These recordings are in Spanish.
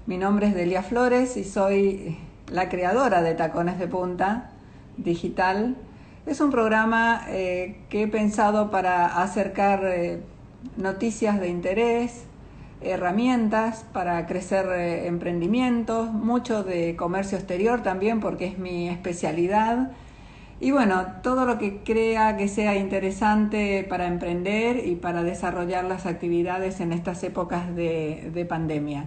Mi nombre es Delia Flores y soy la creadora de Tacones de Punta Digital. Es un programa que he pensado para acercar noticias de interés, herramientas para crecer emprendimientos, mucho de comercio exterior también porque es mi especialidad. Y bueno, todo lo que crea que sea interesante para emprender y para desarrollar las actividades en estas épocas de pandemia.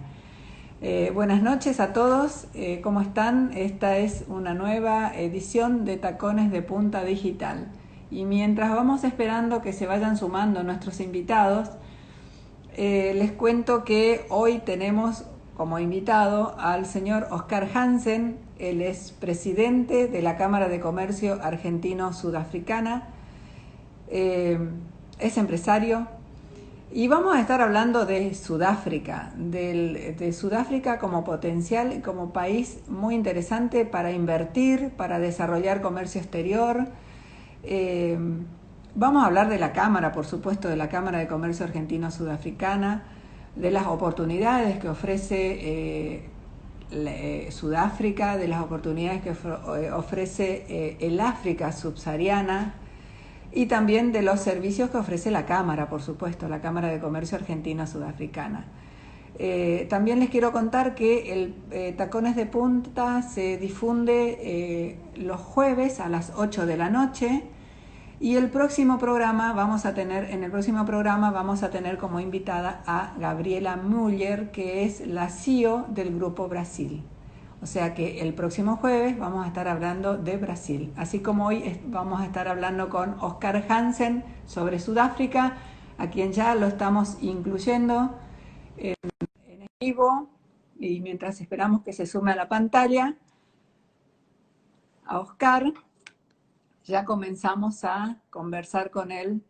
Buenas noches a todos, ¿cómo están? Esta es una nueva edición de Tacones de Punta Digital. Y mientras vamos esperando que se vayan sumando nuestros invitados, les cuento que hoy tenemos como invitado al señor Oscar Hansen. Él es presidente de la Cámara de Comercio Argentino-Sudafricana, es empresario, y vamos a estar hablando de Sudáfrica, de Sudáfrica como potencial, como país muy interesante para invertir, para desarrollar comercio exterior. Eh, Vamos a hablar de la Cámara, por supuesto, de la Cámara de Comercio Argentino-Sudafricana, de las oportunidades que ofrece Sudáfrica, de las oportunidades que ofrece el África subsahariana, y también de los servicios que ofrece la Cámara, por supuesto, la Cámara de Comercio Argentina-Sudafricana. También les quiero contar que el Tacones de Punta se difunde los jueves a las 8 de la noche, y el próximo programa en el próximo programa vamos a tener como invitada a Gabriela Müller, que es la CEO del Grupo Brasil. O sea que el próximo jueves vamos a estar hablando de Brasil, así como hoy vamos a estar hablando con Oscar Hansen sobre Sudáfrica, a quien ya lo estamos incluyendo en vivo, y mientras esperamos que se sume a la pantalla a Oscar, ya comenzamos a conversar con él,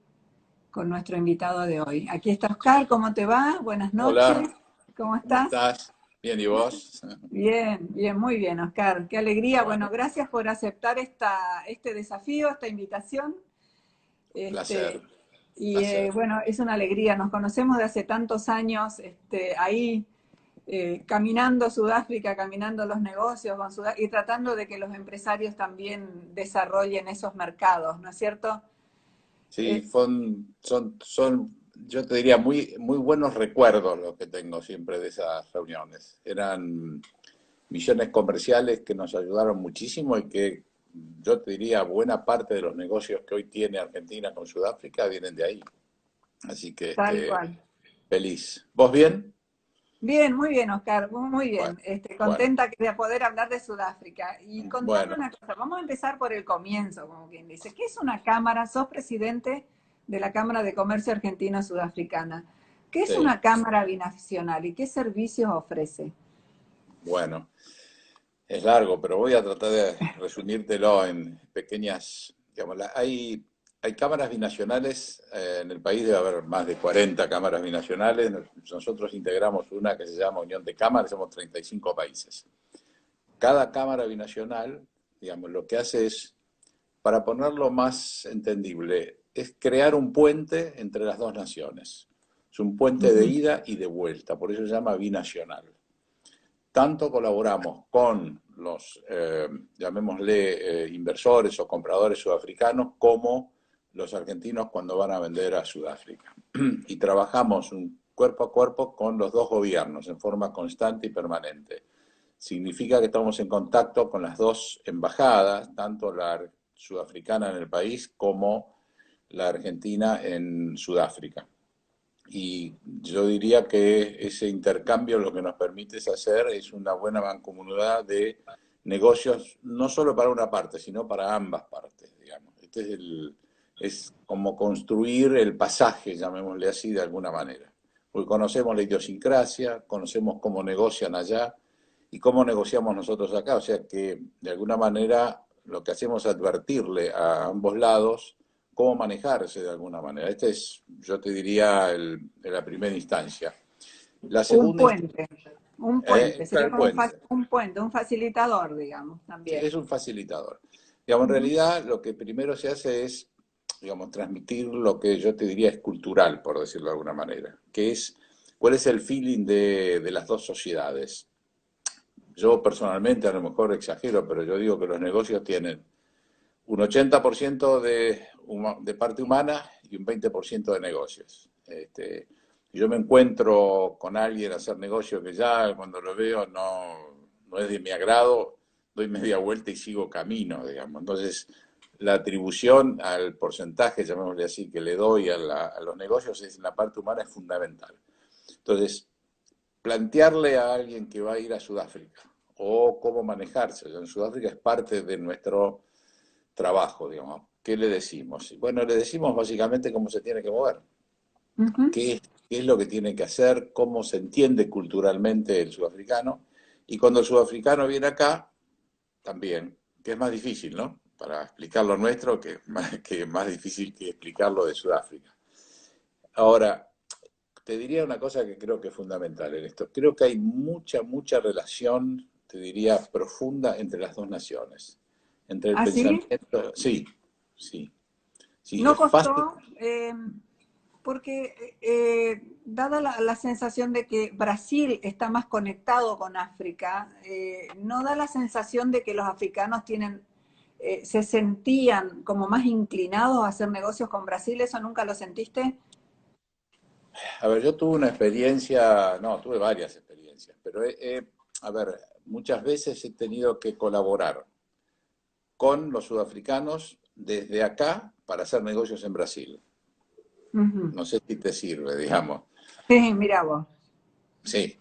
con nuestro invitado de hoy. Aquí está Oscar, ¿cómo te va? Buenas noches, Hola, ¿cómo ¿cómo estás? estás? Bien, ¿y vos? Bien, bien, muy bien, Oscar. Qué alegría. Bueno, Bueno, gracias por aceptar este desafío, esta invitación. placer, Este, y placer. bueno, es una alegría. Nos conocemos de hace tantos años, ahí caminando Sudáfrica, caminando los negocios con y tratando de que los empresarios también desarrollen esos mercados, ¿no es cierto? Sí, yo te diría, muy buenos recuerdos los que tengo siempre de esas reuniones. Eran misiones comerciales que nos ayudaron muchísimo y que yo te diría, buena parte de los negocios que hoy tiene Argentina con Sudáfrica vienen de ahí. Así que, Tal cual. feliz. ¿Vos bien? Bien, muy bien, Oscar, muy Bueno, bien. bueno, Contenta de poder hablar de Sudáfrica. Y contame bueno, una cosa, vamos a empezar por el comienzo, como quien dice. ¿Qué es una cámara? Sos presidente de la Cámara de Comercio Argentino-Sudafricana. ¿Qué es sí, una cámara binacional y qué servicios ofrece? bueno. Es largo, pero voy a tratar de resumírtelo en pequeñas, digamos, hay cámaras binacionales, en el país debe haber más de 40 cámaras binacionales, nosotros integramos una que se llama Unión de Cámaras, somos 35 países. Cada cámara binacional, digamos, lo que hace es, para ponerlo más entendible, es crear un puente entre las dos naciones. Es un puente de Ujú. ida y de vuelta, por eso se llama binacional. Tanto colaboramos con los, llamémosle, inversores o compradores sudafricanos, como los argentinos cuando van a vender a Sudáfrica. Y trabajamos un cuerpo a cuerpo con los dos gobiernos en forma constante y permanente. Significa que estamos en contacto con las dos embajadas, tanto la sudafricana en el país como la argentina en Sudáfrica. Y yo diría que ese intercambio lo que nos permite hacer es una buena mancomunidad de negocios, no solo para una parte, sino para ambas partes, digamos. Es como construir el pasaje, llamémosle así, de alguna manera. Porque conocemos la idiosincrasia, conocemos cómo negocian allá y cómo negociamos nosotros acá. O sea que, de alguna manera, lo que hacemos es advertirle a ambos lados cómo manejarse de alguna manera. Este es, yo te diría, de la primera instancia. La Un segunda puente, un puente. Sería el como puente, un puente, un facilitador, digamos, es también. un facilitador. Digamos, en Ujú. realidad lo que primero se hace es, digamos, transmitir lo que yo te diría es cultural, por decirlo de alguna manera, que es cuál es el feeling de las dos sociedades. yo personalmente a lo mejor exagero, pero yo digo que los negocios tienen un 80% de parte humana y un 20% de negocios. Yo me encuentro con alguien a hacer negocio que ya cuando lo veo no es de mi agrado, doy media vuelta y sigo camino, digamos. Entonces, la atribución al porcentaje, llamémosle así, que le doy a los negocios en la parte humana es fundamental. Entonces, plantearle a alguien que va a ir a Sudáfrica o cómo manejarse. En Sudáfrica es parte de nuestro trabajo, digamos. ¿Qué le decimos? Bueno, le decimos básicamente cómo se tiene que mover, Ujú. qué es lo que tiene que hacer, cómo se entiende culturalmente el sudafricano. Y cuando el sudafricano viene acá, también, que es más difícil, ¿no? Para explicar lo nuestro, que es más difícil que explicar lo de Sudáfrica. Ahora, te diría una cosa que creo que es fundamental en esto. Creo que hay mucha relación, te diría, profunda entre las dos naciones. Entre el ¿Ah, sí? pensamiento, sí, sí, sí, No es fácil. costó, porque dada la sensación de que Brasil está más conectado con África, ¿no da la sensación de que los africanos se sentían como más inclinados a hacer negocios con Brasil? ¿Eso nunca lo sentiste? A ver, yo tuve una experiencia, no, tuve varias experiencias, pero a ver, muchas veces he tenido que colaborar con los sudafricanos desde acá para hacer negocios en Brasil. Ujú. No sé si te sirve, digamos. Sí, mira vos. Sí,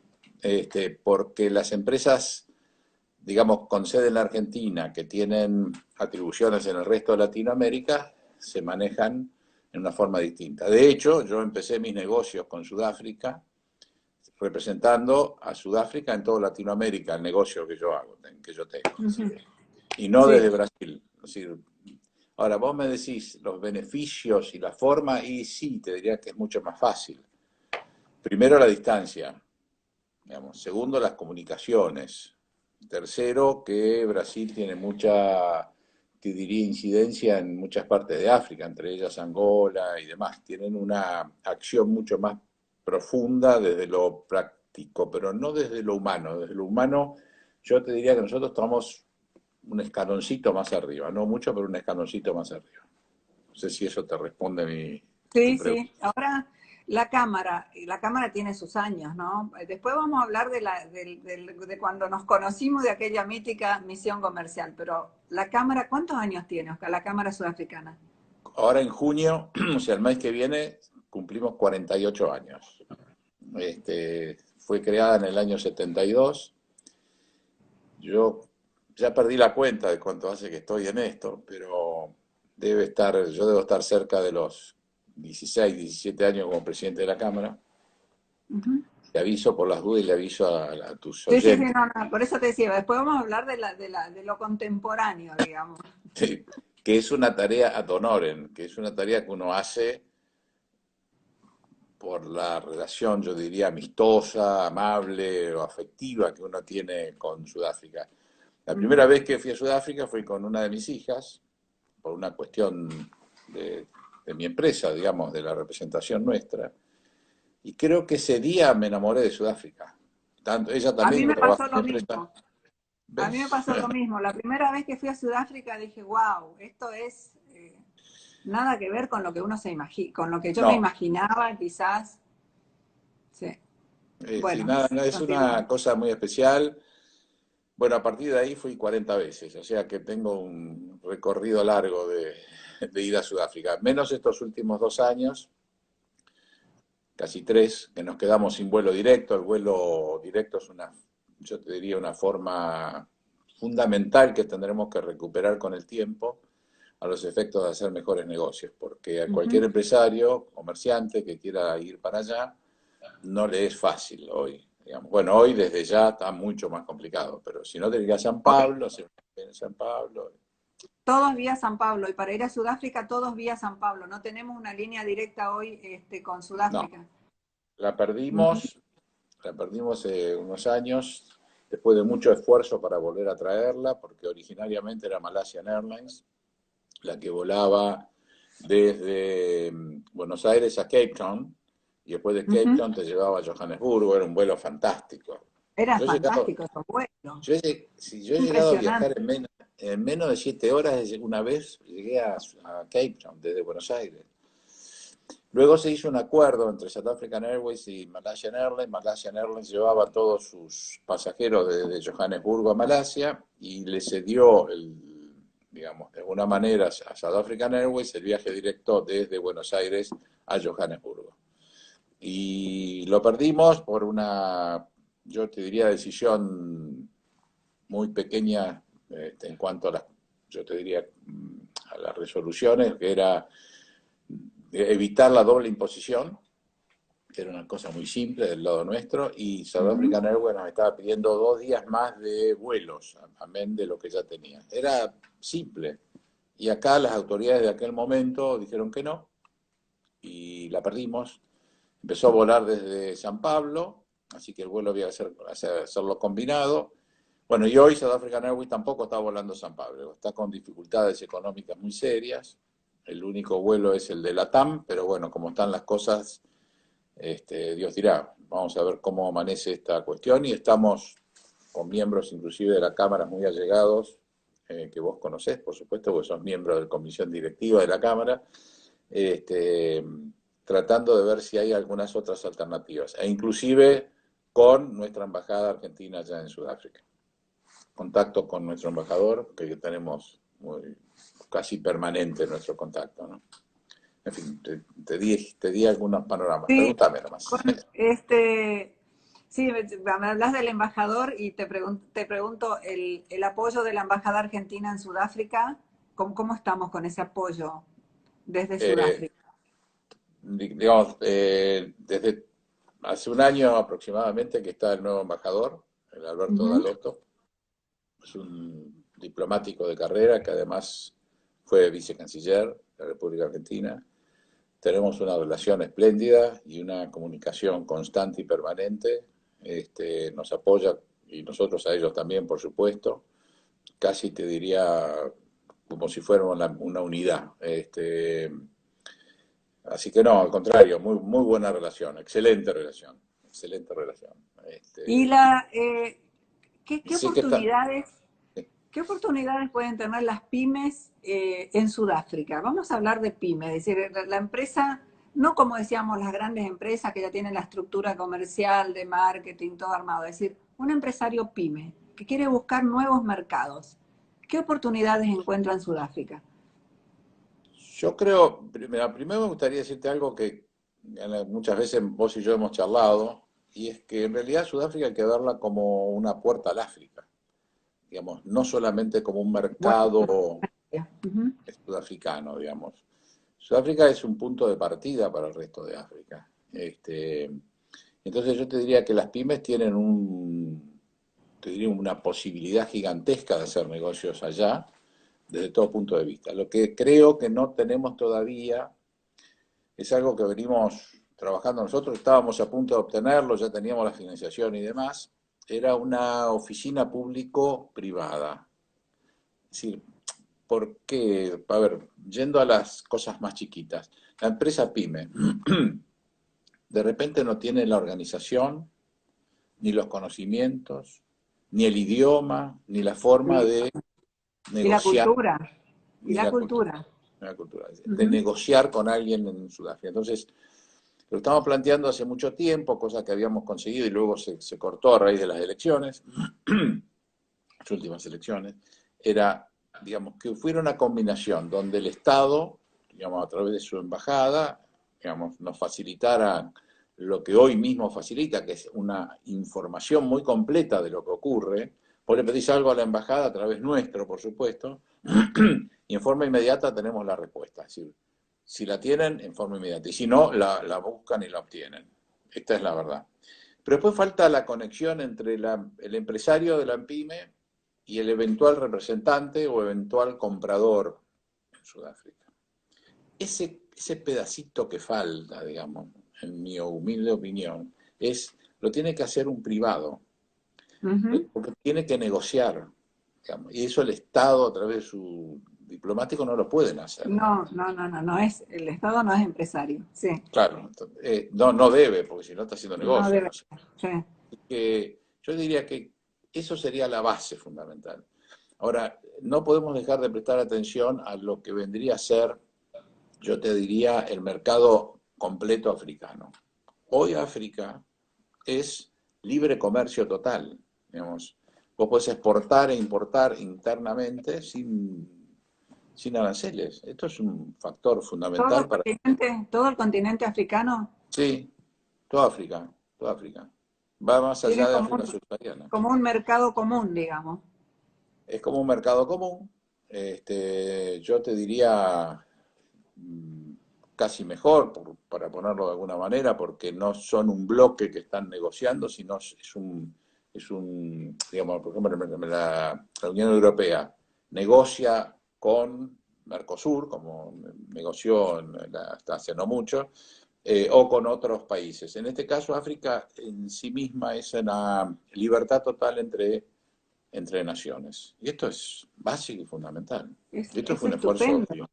porque las empresas, digamos, con sede en la Argentina, que tienen atribuciones en el resto de Latinoamérica, se manejan en una forma distinta. De hecho, yo empecé mis negocios con Sudáfrica, representando a Sudáfrica en toda Latinoamérica, el negocio que yo hago, que yo tengo. Ujú. Y no Sí. desde Brasil. Es decir, ahora, vos me decís los beneficios y la forma, y sí, te diría que es mucho más fácil. Primero, la distancia. Digamos. Segundo, las comunicaciones. Tercero, que Brasil tiene mucha, te diría, incidencia en muchas partes de África, entre ellas Angola y demás. Tienen una acción mucho más profunda desde lo práctico, pero no desde lo humano. Desde lo humano, yo te diría que nosotros estamos un escaloncito más arriba, no mucho, pero un escaloncito más arriba. No sé si eso te responde tu Sí, pregunta. sí. Ahora la cámara tiene sus años, ¿no? Después vamos a hablar de cuando nos conocimos de aquella mítica misión comercial, pero la cámara, ¿cuántos años tiene, Oscar, la cámara sudafricana? Ahora en junio, o sea, el mes que viene, cumplimos 48 años. Fue creada en el año 72. Yo ya perdí la cuenta de cuánto hace que estoy en esto, pero yo debo estar cerca de los 16, 17 años como presidente de la Cámara. Ujú. Te aviso por las dudas y le aviso a tus Sí, sí, sí, oyentes no, no, por eso te decía, después vamos a hablar de lo contemporáneo, digamos. que es una tarea ad honorem, que es una tarea que uno hace por la relación, yo diría, amistosa, amable o afectiva que uno tiene con Sudáfrica. La Ujú. primera vez que fui a Sudáfrica fui con una de mis hijas, por una cuestión de mi empresa, digamos, de la representación nuestra, y creo que ese día me enamoré de Sudáfrica. Tanto, ella A mí también me trabaja pasó en mi lo empresa. mismo. A mí me ¿Ves? pasó lo mismo. La primera vez que fui a Sudáfrica dije, wow, esto es nada que ver con lo que uno se imagina, con lo que yo me No, imaginaba, quizás. Sí. sí, Bueno, nada, no, es continúa. una cosa muy especial. Bueno, a partir de ahí fui 40 veces, o sea que tengo un recorrido largo de ir a Sudáfrica, menos estos últimos 2 años, casi 3, que nos quedamos sin vuelo directo. El vuelo directo es yo te diría, una forma fundamental que tendremos que recuperar con el tiempo a los efectos de hacer mejores negocios, porque a cualquier Ujú. empresario, comerciante que quiera ir para allá, no le es fácil hoy. Digamos. Bueno, hoy desde ya está mucho más complicado, pero si no, tenés que ir a San Hoy Pablo, se en San Pablo. todos vía San Pablo y para ir a Sudáfrica todos vía San Pablo. No tenemos una línea directa hoy con No, Sudáfrica. la Ujú. perdimos, la perdimos unos años, después de mucho esfuerzo para volver a traerla, porque originariamente era Malaysian Airlines, la que volaba desde Buenos Aires a Cape Town, y después de Cape Ujú. Town te llevaba a Johannesburgo, era un vuelo fantástico. Era Yo he llegado, fantástico esos vuelos. si yo he llegado a Impresionante. viajar en menos de 7 horas, una vez llegué a Cape Town desde Buenos Aires. Luego se hizo un acuerdo entre South African Airways y Malaysian Airlines. Malaysian Airlines llevaba a todos sus pasajeros desde Johannesburgo a Malasia y le cedió, digamos, de alguna manera a South African Airways el viaje directo desde Buenos Aires a Johannesburgo. Y lo perdimos por una, yo te diría, decisión muy pequeña en cuanto a las, yo te diría, a las resoluciones, que era evitar la doble imposición, que era una cosa muy simple del lado nuestro, y South African Airways nos estaba pidiendo 2 días más de vuelos, amén de lo que ya tenía. Era simple. Y acá las autoridades de aquel momento dijeron que no, y la perdimos. Empezó a volar desde San Pablo, así que el vuelo había que hacerlo combinado. Bueno, y hoy South African Airways tampoco está volando a San Pablo, está con dificultades económicas muy serias. El único vuelo es el de LATAM, pero bueno, como están las cosas, Dios dirá. Vamos a ver cómo amanece esta cuestión y estamos con miembros inclusive de la Cámara muy allegados, que vos conocés, por supuesto, porque sos miembro de la comisión directiva de la Cámara, tratando de ver si hay algunas otras alternativas, e inclusive con nuestra embajada argentina allá en Sudáfrica. Contacto con nuestro embajador, que tenemos casi permanente nuestro contacto, ¿no? En fin, te di algunos panoramas. Sí, Pregúntame nomás. con sí, me hablas del embajador y te pregunto el apoyo de la embajada argentina en Sudáfrica, ¿cómo estamos con ese apoyo desde Eh, Sudáfrica? digamos, desde hace un año aproximadamente que está el nuevo embajador, el Alberto Ujú. Dalotto. Es un diplomático de carrera que además fue vicecanciller de la República Argentina. Tenemos una relación espléndida y una comunicación constante y permanente. Nos apoya y nosotros a ellos también, por supuesto. Casi te diría como si fuera una unidad. Así que no, al contrario, muy, muy buena relación, excelente relación, excelente relación. Y Y ¿qué sí que está. oportunidades, qué oportunidades pueden tener las pymes en Sudáfrica? Vamos a hablar de pymes, es decir, la empresa, no como decíamos las grandes empresas que ya tienen la estructura comercial, de marketing, todo armado, es decir, un empresario pyme que quiere buscar nuevos mercados. ¿Qué oportunidades encuentra en Sudáfrica? Yo creo, primero me gustaría decirte algo que muchas veces vos y yo hemos charlado, y es que en realidad Sudáfrica hay que verla como una puerta al África, digamos, no solamente como un Bueno, mercado ujú. sudafricano, digamos. Sudáfrica es un punto de partida para el resto de África. Entonces yo te diría que las pymes tienen te diría una posibilidad gigantesca de hacer negocios allá, desde todo punto de vista. Lo que creo que no tenemos todavía es algo que venimos trabajando nosotros, estábamos a punto de obtenerlo, ya teníamos la financiación y demás, era una oficina público-privada. Es decir, ¿por qué? A ver, yendo a las cosas más chiquitas, la empresa PYME de repente no tiene la organización, ni los conocimientos, ni el idioma, ni la forma Y, de y la negociar, cultura, y ni la la cultura, cultura. de Ujú. negociar con alguien en Sudáfrica. Entonces, lo estamos planteando hace mucho tiempo, cosa que habíamos conseguido y luego se cortó a raíz de las elecciones, las últimas elecciones, era, digamos, que fuera una combinación donde el Estado, digamos, a través de su embajada, digamos, nos facilitara lo que hoy mismo facilita, que es una información muy completa de lo que ocurre. Vos le pedís algo a la embajada a través nuestro, por supuesto, y en forma inmediata tenemos la respuesta. Es decir, si la tienen, en forma inmediata, y si no, la buscan y la obtienen. Esta es la verdad. Pero después falta la conexión entre el empresario de la PYME y el eventual representante o eventual comprador en Sudáfrica. Ese pedacito que falta, digamos, en mi humilde opinión, lo tiene que hacer un privado, Ujú. porque tiene que negociar, digamos, y eso el Estado a través de su diplomático no lo pueden hacer. No es, el Estado no es empresario, sí, Claro, no, no debe, porque si no está haciendo no negocios. debe ser, sí. Que Yo diría que eso sería la base fundamental. Ahora, no podemos dejar de prestar atención a lo que vendría a ser, yo te diría, el mercado completo africano. Hoy África es libre comercio total, digamos. Vos podés exportar e importar internamente sin aranceles. Esto es un factor fundamental para... Todo el continente africano Sí, toda África, toda África. Va más tiene allá de África subsahariana. como un mercado común, digamos. Es como un mercado común. Yo te diría casi mejor, para ponerlo de alguna manera, porque no son un bloque que están negociando, sino digamos, por ejemplo, la Unión Europea negocia con Mercosur, como negoció hasta hace no mucho, o con otros países. En este caso, África en sí misma es una libertad total entre naciones. Y esto es básico y fundamental. Y esto Es fue un esfuerzo estupendo.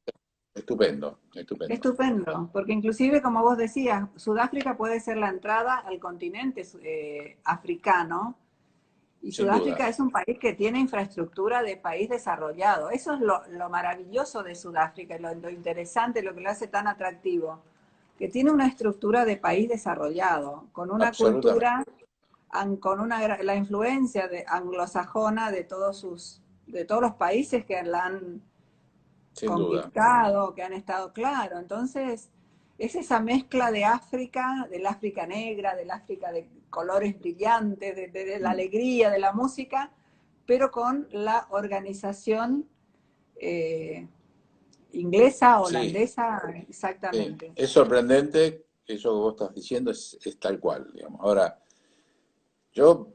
estupendo, estupendo. Estupendo, porque inclusive, como vos decías, Sudáfrica puede ser la entrada al continente africano, y Sin duda. Sudáfrica es un país que tiene infraestructura de país desarrollado. Eso es lo maravilloso de Sudáfrica, lo interesante, lo que lo hace tan atractivo, que tiene una estructura de país desarrollado, con una Absolutamente. cultura, la influencia anglosajona de todos los países que la han Sin duda. conquistado, que han estado claro. Entonces, es esa mezcla de África, del África negra, del África de colores brillantes, de la alegría, de la música, pero con la organización inglesa, Sí, holandesa, sí. exactamente. Es sorprendente que eso que vos estás diciendo es tal cual, digamos. Ahora, yo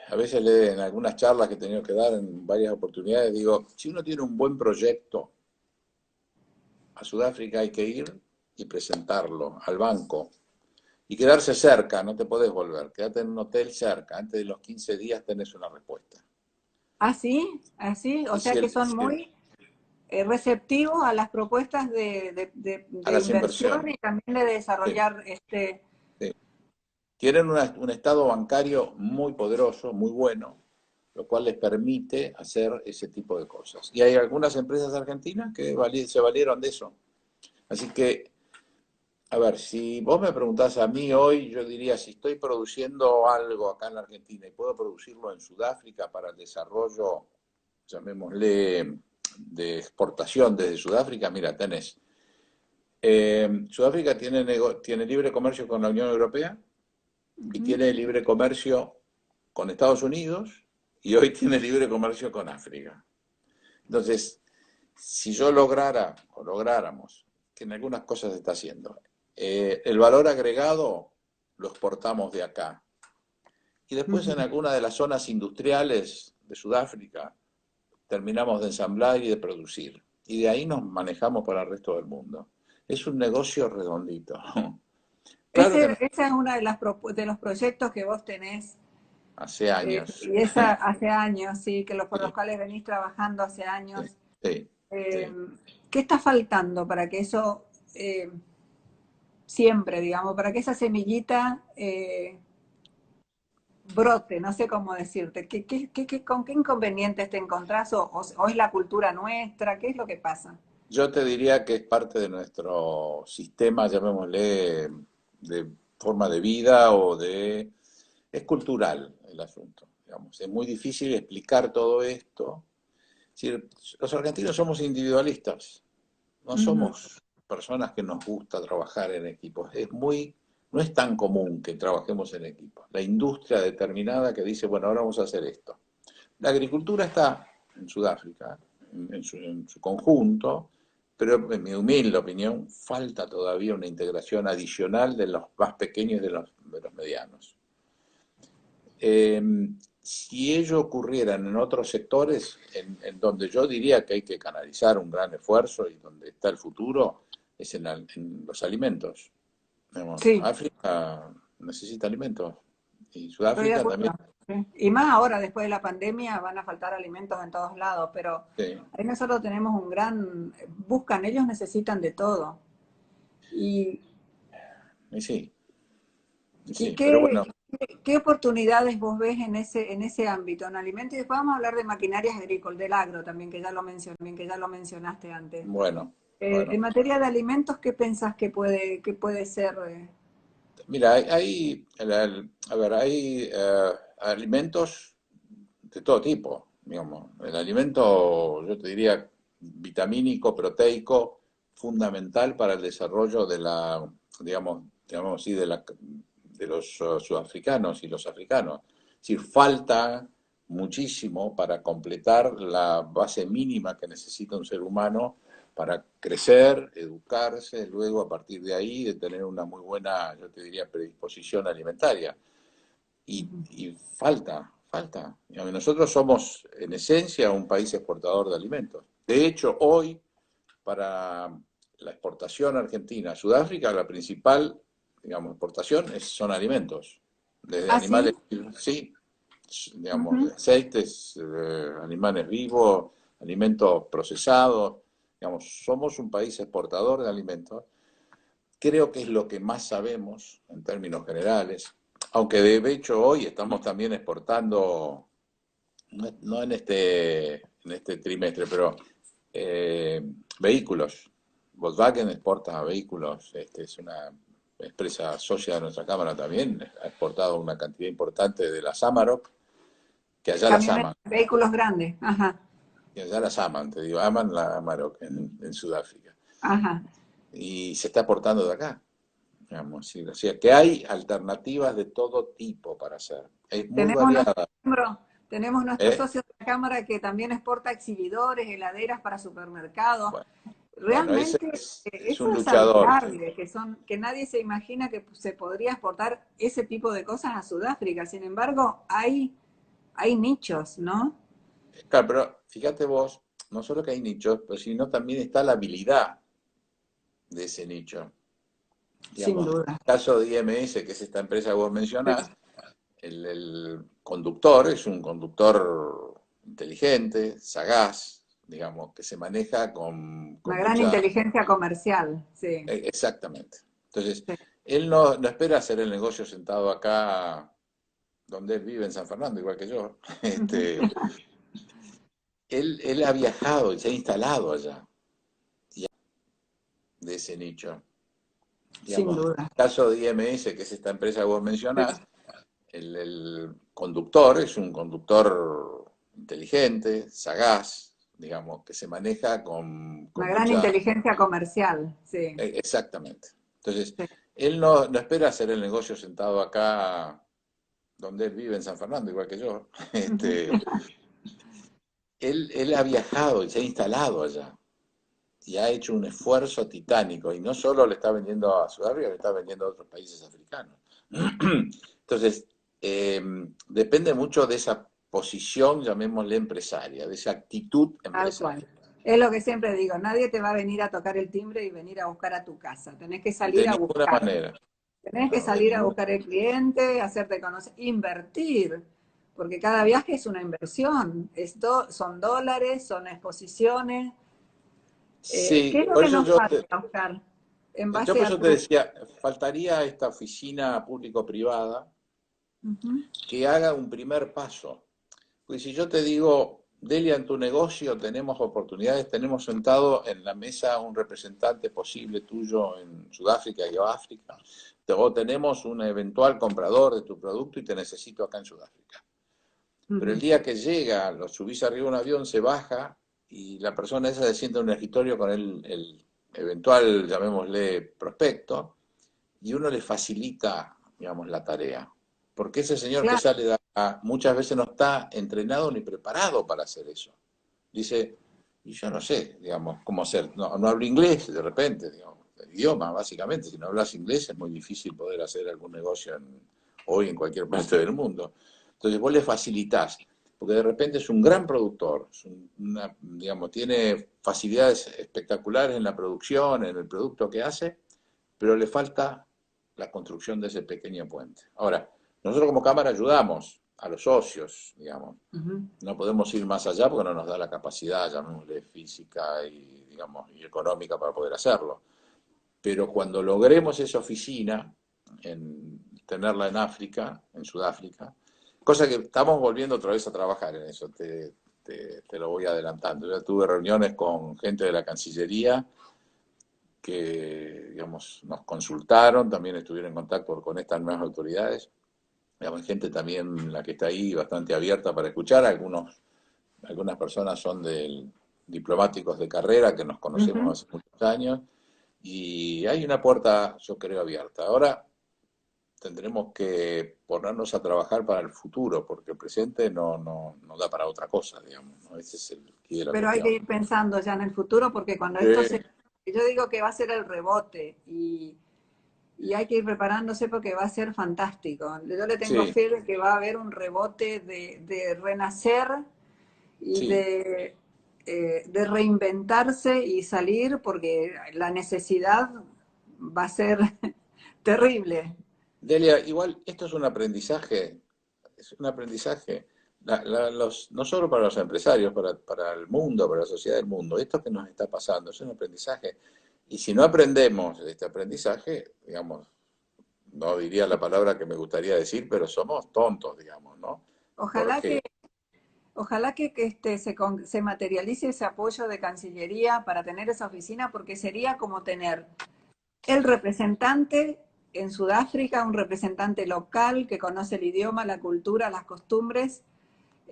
a veces en algunas charlas que he tenido que dar en varias oportunidades, digo, si uno tiene un buen proyecto, a Sudáfrica hay que ir y presentarlo al banco y quedarse cerca, no te podés volver, quédate en un hotel cerca, antes de los 15 días tenés una respuesta. Así, o Y sea que son muy receptivos a las propuestas a de las inversión inversiones, y también de sí, desarrollar sí. Tienen un estado bancario muy poderoso, muy bueno, lo cual les permite hacer ese tipo de cosas. Y hay algunas empresas argentinas que se valieron de eso. Así que, a ver, si vos me preguntás a mí hoy, yo diría, si estoy produciendo algo acá en la Argentina y puedo producirlo en Sudáfrica para el desarrollo, llamémosle, de exportación desde Sudáfrica, mira, tenés. Sudáfrica tiene libre comercio con la Unión Europea y uh-huh. tiene libre comercio con Estados Unidos y hoy tiene libre comercio con África. Entonces, si yo lograra o lográramos, que en algunas cosas se está haciendo, el valor agregado lo exportamos de acá. Y después Uh-huh. en alguna de las zonas industriales de Sudáfrica terminamos de ensamblar y de producir. Y de ahí nos manejamos para el resto del mundo. Es un negocio redondito. Claro que Esa es una de los proyectos que vos tenés, hace años. y esa hace años, sí, por los Sí, cuales venís trabajando hace sí, años. sí, Eh, sí. ¿Qué está faltando para que eso siempre, digamos, para que esa semillita brote? No sé cómo decirte. ¿Con qué inconvenientes te encontrás o es la cultura nuestra? ¿Qué es lo que pasa? Yo te diría que es parte de nuestro sistema, llamémosle, de forma de vida o de... Es cultural el asunto, digamos. Es muy difícil explicar todo esto. Es decir, los argentinos somos individualistas, no Ujú. somos personas que nos gusta trabajar en equipos. No es tan común que trabajemos en equipos. La industria determinada que dice, bueno, ahora vamos a hacer esto. La agricultura está en Sudáfrica, en su conjunto, pero en mi humilde opinión falta todavía una integración adicional de los más pequeños y de los medianos. Eh, si ello ocurriera en otros sectores, en donde yo diría que hay que canalizar un gran esfuerzo y donde está el futuro, es en los alimentos. Digamos, Sí, África necesita alimentos y estoy de Sudáfrica también. acuerdo. Sí. Y más ahora, después de la pandemia, van a faltar alimentos en todos lados, pero Sí, ahí nosotros tenemos buscan, ellos necesitan de todo. Y, y sí, y y sí, pero qué, bueno. ¿Qué oportunidades vos ves en ese ámbito, en alimentos? Y después vamos a hablar de maquinarias agrícolas, del agro también, que ya lo mencionaste antes. Bueno, En bueno. materia de alimentos, ¿qué pensás que puede ser? Mira, a ver, hay alimentos de todo tipo, digamos. El alimento, yo te diría, vitamínico, proteico, fundamental para el desarrollo de digamos así, de los sudafricanos y los africanos. Es decir, falta muchísimo para completar la base mínima que necesita un ser humano para crecer, educarse, luego a partir de ahí de tener una muy buena, yo te diría, predisposición alimentaria. Y falta. Digamos, nosotros somos en esencia un país exportador de alimentos. De hecho, hoy para la exportación argentina a Sudáfrica, la principal, digamos, exportación son alimentos, desde ¿Ah, animales, sí? sí, digamos, Ujú. de aceites, animales vivos, alimentos procesados, digamos, somos un país exportador de alimentos. Creo que es lo que más sabemos en términos generales, aunque de hecho hoy estamos también exportando, no en este trimestre, pero eh, vehículos. Volkswagen exporta vehículos, es una empresa socia de nuestra Cámara también, ha exportado una cantidad importante de las Amarok, que allá las Camionetas, aman, vehículos grandes. Ajá, que allá las aman, te digo, aman la Amarok en Sudáfrica. ajá. Y se está exportando de acá. Digamos, sí, o sea, que hay alternativas de todo tipo para hacer. Es muy Tenemos nuestro variada. miembro, tenemos nuestro ¿Eh? socio de la Cámara que también exporta exhibidores, heladeras para supermercados. Bueno, bueno, ese Realmente es un eso es luchador. admirable, que nadie se imagina que se podría exportar ese tipo de cosas a Sudáfrica. Sin embargo, hay nichos, ¿no? Claro, pero fíjate vos, no solo que hay nichos, pero sino también está la habilidad de ese nicho. Sin Digamos, en duda. el caso de IMS, que es esta empresa que vos Sí. mencionás, el conductor es un conductor inteligente, sagaz, digamos, que se maneja Una con gran mucha. inteligencia comercial, sí. Exactamente. Entonces, Sí. él no espera hacer el negocio sentado acá donde él vive en San Fernando, igual que yo. Este, él ha viajado y se ha instalado allá, de ese nicho. Sin Digamos, en duda. el caso de IMS, que es esta empresa que vos Sí. mencionás, el conductor es un conductor inteligente, sagaz, digamos, que se maneja Una con gran mucha. inteligencia comercial, sí. Exactamente. Entonces, Sí. él no espera hacer el negocio sentado acá donde él vive en San Fernando, igual que yo. Este, él ha viajado y se ha instalado allá y ha hecho un esfuerzo titánico y no solo le está vendiendo a Sudáfrica, le está vendiendo a otros países africanos. Entonces, depende mucho de esa posición, llamémosle empresaria, de esa actitud Tal cual. empresaria. Es lo que siempre digo, nadie te va a venir a tocar el timbre y venir a buscar a tu casa. Tenés que De salir a ninguna buscar. manera. Tenés que No, de salir a ninguna. buscar el cliente, hacerte conocer, invertir, porque cada viaje es una inversión. Son dólares, son exposiciones. ¿Qué Sí, es lo por que eso nos falta, Oscar? En yo base por a eso te tu... decía, faltaría esta oficina público-privada Ujú. que haga un primer paso. Pues si yo te digo, Delia, en tu negocio tenemos oportunidades, tenemos sentado en la mesa un representante posible tuyo en Sudáfrica y o África, o tenemos un eventual comprador de tu producto y te necesito acá en Sudáfrica. Pero el Ujú. día que llega, lo subís arriba de un avión, se baja y la persona esa se sienta en un escritorio con el eventual, llamémosle, prospecto, y uno le facilita, digamos, la tarea. Porque ese señor que Claro, sale de acá muchas veces no está entrenado ni preparado para hacer eso. Dice, y yo no sé, digamos, cómo hacer. No hablo inglés de repente, digamos, el idioma, básicamente. Si no hablas inglés es muy difícil poder hacer algún negocio hoy en cualquier parte del mundo. Entonces vos le facilitás, porque de repente es un gran productor, digamos, tiene facilidades espectaculares en la producción, en el producto que hace, pero le falta la construcción de ese pequeño puente. Ahora, nosotros como Cámara ayudamos a los socios, digamos. ujú. No podemos ir más allá porque no nos da la capacidad, llamémosle física y, digamos, y económica para poder hacerlo. Pero cuando logremos esa oficina, tenerla en África, en Sudáfrica, cosa que estamos volviendo otra vez a trabajar en eso, te lo voy adelantando. Ya tuve reuniones con gente de la Cancillería que, digamos, nos consultaron, también estuvieron en contacto con estas nuevas autoridades. Digamos, gente también, la que está ahí, bastante abierta para escuchar. Algunas personas son diplomáticos de carrera que nos conocemos hace muchos años, y hay una puerta, yo creo, abierta. Ahora tendremos que ponernos a trabajar para el futuro, porque el presente no da para otra cosa, digamos, ¿no? Ese es el quid de la Pero hay que cuestión. ir pensando ya en el futuro porque cuando esto Sí, se... Yo digo que va a ser el rebote y hay que ir preparándose porque va a ser fantástico. Yo le tengo sí, fe de que va a haber un rebote de renacer y sí. de reinventarse y salir porque la necesidad va a ser terrible. Delia, igual esto es un aprendizaje, no solo para los empresarios, para el mundo, para la sociedad del mundo. Esto que nos está pasando es un aprendizaje. Y si no aprendemos de este aprendizaje, digamos, no diría la palabra que me gustaría decir, pero somos tontos, digamos, ¿no? Ojalá Porque, que se materialice ese apoyo de Cancillería para tener esa oficina, porque sería como tener el representante en Sudáfrica, un representante local que conoce el idioma, la cultura, las costumbres,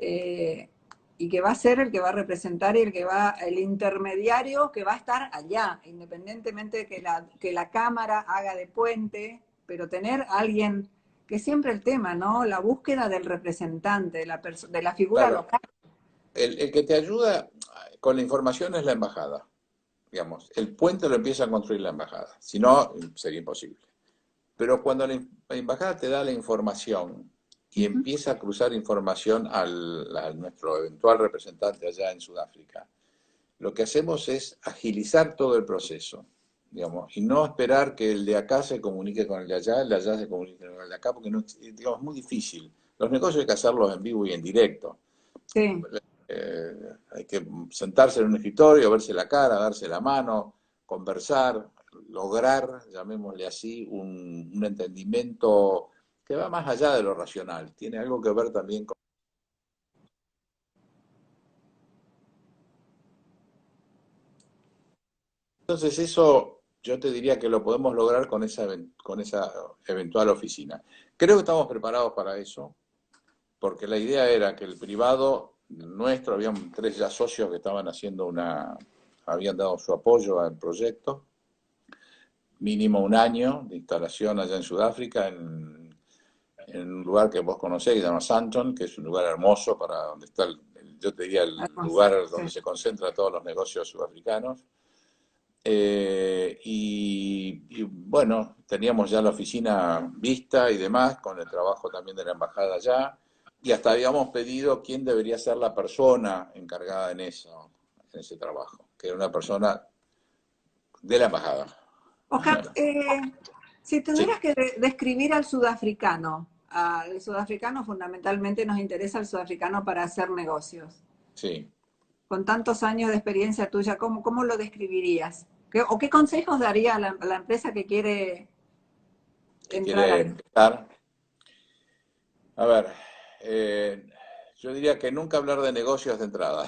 eh, y que va a ser el que va a representar y el intermediario que va a estar allá, independientemente de que la Cámara haga de puente, pero tener a alguien, que siempre el tema, ¿no? La búsqueda del representante, de la figura claro, local. el que te ayuda con la información es la embajada, digamos. El puente lo empieza a construir la embajada, si no, sería imposible. Pero cuando la embajada te da la información y empieza a cruzar información a nuestro eventual representante allá en Sudáfrica, lo que hacemos es agilizar todo el proceso, digamos, y no esperar que el de acá se comunique con el de allá se comunique con el de acá, porque no, digamos, es muy difícil. Los negocios hay que hacerlos en vivo y en directo. Sí. Hay que sentarse en un escritorio, verse la cara, darse la mano, conversar, lograr, llamémosle así, un entendimiento que va más allá de lo racional. Tiene algo que ver también con... Entonces eso yo te diría que lo podemos lograr con esa eventual oficina. Creo que estamos preparados para eso, porque la idea era que el privado nuestro, habían 3 ya socios que estaban haciendo habían dado su apoyo al proyecto, mínimo un año de instalación allá en Sudáfrica, en un lugar que vos conocés, que se llama Sandton, que es un lugar hermoso para donde está, yo te diría, el Hermoso, lugar sí. donde se concentran todos los negocios sudafricanos. Y bueno, teníamos ya la oficina vista y demás, con el trabajo también de la embajada allá, y hasta habíamos pedido quién debería ser la persona encargada en ese trabajo, que era una persona de la embajada. Oscar, si tuvieras Sí, que describir al sudafricano fundamentalmente nos interesa el sudafricano para hacer negocios. sí. Con tantos años de experiencia tuya, ¿cómo lo describirías? ¿O qué consejos daría a la empresa que quiere Que entrar quiere ahí? empezar. A ver, eh, yo diría que nunca hablar de negocios de entrada,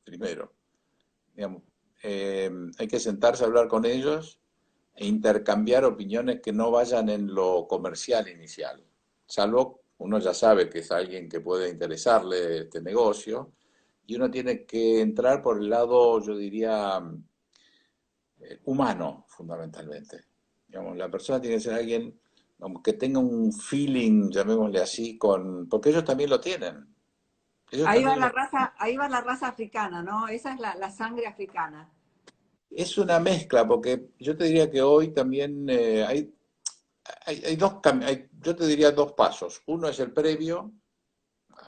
primero. Digamos, hay que sentarse a hablar con ellos e intercambiar opiniones que no vayan en lo comercial inicial, salvo uno ya sabe que es alguien que puede interesarle este negocio y uno tiene que entrar por el lado, yo diría, humano, fundamentalmente. Digamos, la persona tiene que ser alguien que tenga un feeling, llamémosle así, porque ellos también lo tienen. Ellos también lo Ahí va la raza africana, ¿no? Esa es la sangre africana. Es una mezcla, porque yo te diría que hoy también hay yo te diría 2 pasos. Uno es el previo,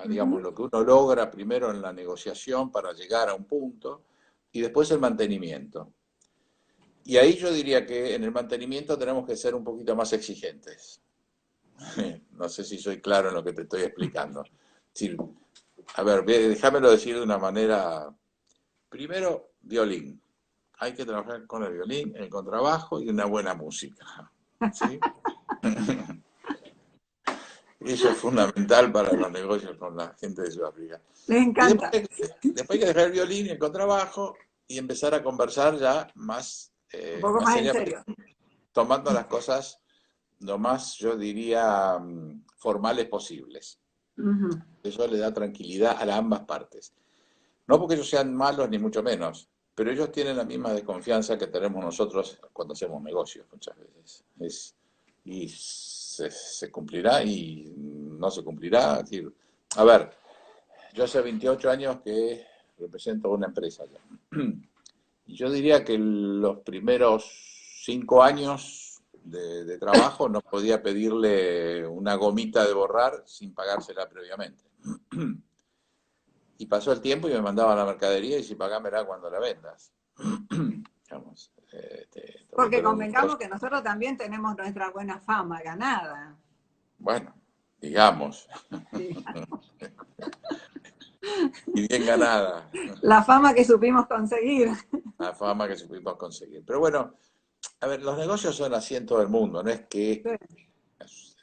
digamos, Ujú. lo que uno logra primero en la negociación para llegar a un punto, y después el mantenimiento. Y ahí yo diría que en el mantenimiento tenemos que ser un poquito más exigentes. No sé si soy claro en lo que te estoy explicando. Sí, a ver, déjamelo decir de una manera. Primero, violín. Hay que trabajar con el violín, el contrabajo y una buena música. ¿Sí? Eso es fundamental para los negocios con la gente de Sudáfrica. Les Y encanta. después hay que dejar el violín y el contrabajo y empezar a conversar ya Un poco más más en seriamente, serio. tomando las cosas lo más, yo diría, formales posibles. Ujú. Eso le da tranquilidad a ambas partes. No porque ellos sean malos, ni mucho menos, pero ellos tienen la misma desconfianza que tenemos nosotros cuando hacemos negocios muchas veces. Y se cumplirá y no se cumplirá. Es decir, a ver, yo hace 28 años que represento una empresa ya. Y yo diría que los primeros 5 años de trabajo no podía pedirle una gomita de borrar sin pagársela previamente. Y pasó el tiempo y me mandaban la mercadería y si pagámela cuando la vendas. Digamos, Porque pero convengamos que nosotros también tenemos nuestra buena fama ganada. bueno, digamos, Sí. y bien ganada, La fama que supimos conseguir. la fama que supimos conseguir. Pero bueno, a ver, los negocios son así en todo el mundo, no es que,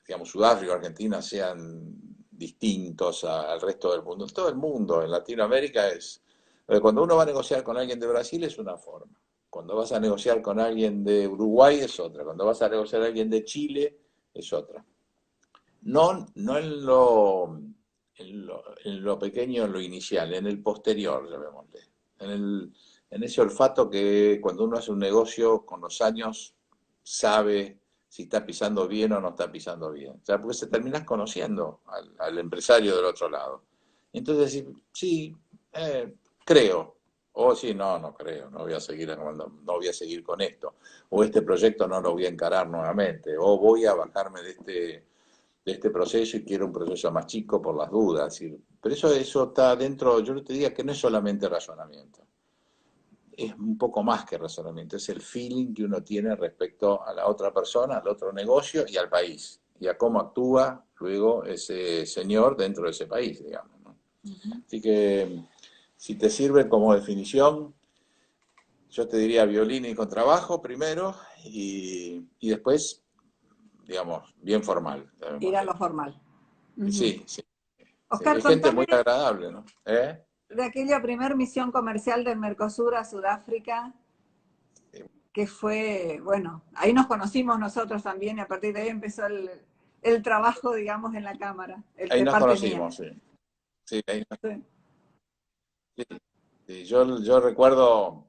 digamos, Sudáfrica o Argentina sean distintos al resto del mundo. En todo el mundo, en Latinoamérica es... Cuando uno va a negociar con alguien de Brasil es una forma. Cuando vas a negociar con alguien de Uruguay es otra. Cuando vas a negociar con alguien de Chile es otra. No en lo pequeño, en lo inicial, en el posterior, llamémosle. En ese olfato que cuando uno hace un negocio con los años sabe si está pisando bien o no está pisando bien. O sea, porque se terminas conociendo al empresario del otro lado. Entonces, sí, sí, creo. O sí, no creo, no voy a seguir, no voy a seguir con esto. O este proyecto no lo voy a encarar nuevamente. O voy a bajarme de este proceso y quiero un proceso más chico por las dudas. Pero eso está dentro, yo no te diría que no es solamente razonamiento, es un poco más que razonamiento, es el feeling que uno tiene respecto a la otra persona, al otro negocio y al país, y a cómo actúa luego ese señor dentro de ese país, digamos, ¿no? Ujú. Así que si te sirve como definición, yo te diría violín y contrabajo primero y después, digamos, bien formal, Ir a llamémosle. lo formal. Y Ujú. sí, sí. Sí, Oscar, hay gente contame muy agradable, ¿no? ¿Eh? de aquella primer misión comercial del Mercosur a Sudáfrica, que fue, bueno, ahí nos conocimos nosotros también y a partir de ahí empezó el trabajo, digamos, en la Cámara, Ahí de nos parte mía. conocimos, sí. Sí, Sí. sí, sí. Yo recuerdo,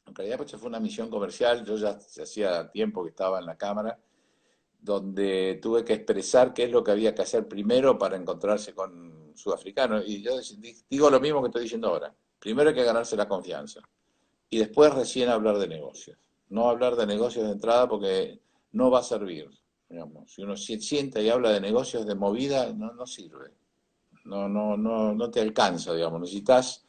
en realidad pues fue una misión comercial, yo ya hacía tiempo que estaba en la Cámara, donde tuve que expresar qué es lo que había que hacer primero para encontrarse con sudafricanos. Y yo digo lo mismo que estoy diciendo ahora. Primero hay que ganarse la confianza. Y después recién hablar de negocios. No hablar de negocios de entrada porque no va a servir. Digamos. Si uno siente y habla de negocios de movida, no sirve. No te alcanza, digamos. Necesitas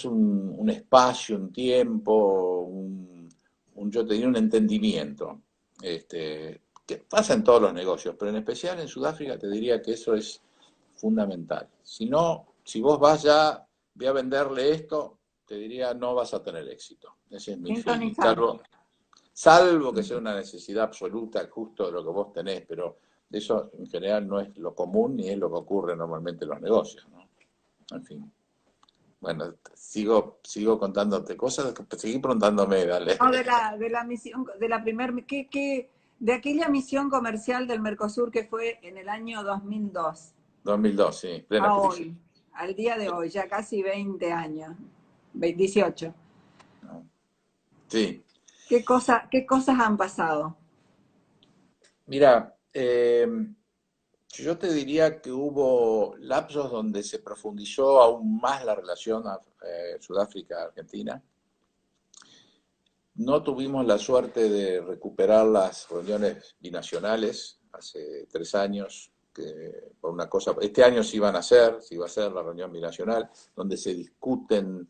un espacio, un tiempo, yo te diría un entendimiento. Que pasa en todos los negocios, pero en especial en Sudáfrica te diría que eso es fundamental. Si no, si vos vas ya, voy a venderle esto, te diría no vas a tener éxito. Ese es mi feeling. Sintonizar. Salvo que sea una necesidad absoluta justo de lo que vos tenés, pero eso en general no es lo común ni es lo que ocurre normalmente en los negocios, ¿no? En fin. Bueno, sigo contándote cosas, seguí preguntándome, dale. No, de la misión, de la primer, de aquella misión comercial del Mercosur que fue en el año 2002 2002, sí, plena a crisis. hoy, al día de hoy, ya casi 20 años, 18. ¿No? Sí, Qué cosas han pasado? mira, yo te diría que hubo lapsos donde se profundizó aún más la relación Sudáfrica-Argentina. No tuvimos la suerte de recuperar las reuniones binacionales hace 3 años, que por una cosa, este año sí van a hacer, sí va a ser la reunión binacional, donde se discuten